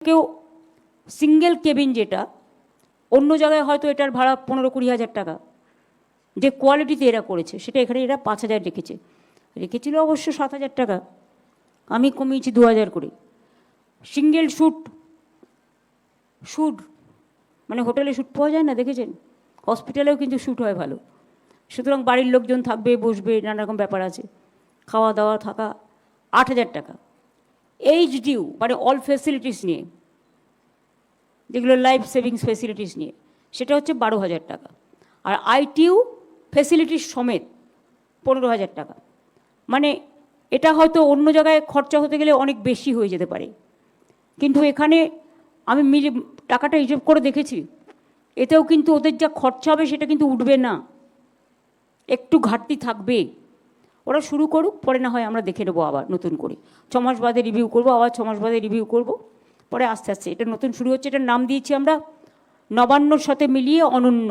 কেউ single cabin, যেটা অন্য জায়গায় হয়তো এটার ভাড়া 15-20 হাজার টাকা, যে কোয়ালিটিতে এরা করেছে সেটা এখানে এরা 5,000 রেখেছিল অবশ্য 7,000 টাকা, আমি কমিয়েছি 2,000 করে। সিঙ্গেল শ্যুট মানে হোটেলে শ্যুট পাওয়া যায় না, দেখেছেন? হসপিটালেও কিন্তু শ্যুট হয় ভালো। সুতরাং বাড়ির লোকজন থাকবে, বসবে, নানা রকম ব্যাপার আছে, খাওয়া দাওয়া থাকা, 8,000 টাকা। এইচডিউ মানে অল ফেসিলিটিস নিয়ে, যেগুলো লাইফ সেভিংস ফেসিলিটিস নিয়ে, সেটা হচ্ছে 12,000 টাকা। আর আইটিইউ ফেসিলিটিস সমেত 15,000 টাকা। মানে এটা হয়তো অন্য জায়গায় খরচা হতে গেলে অনেক বেশি হয়ে যেতে পারে, কিন্তু এখানে আমি টাকাটা হিসেব করে দেখেছি, এতেও কিন্তু ওদের যা খরচা হবে সেটা কিন্তু উঠবে না, একটু ঘাটতি থাকবে। ওরা শুরু করুক, পরে না হয় আমরা দেখে নেবো আবার নতুন করে, 6 মাস বাদে রিভিউ করবো, আবার 6 মাস বাদে রিভিউ করবো, পরে আস্তে আস্তে এটা নতুন শুরু হচ্ছে। এটার নাম দিয়েছি আমরা নবান্নর সাথে মিলিয়ে অনন্য।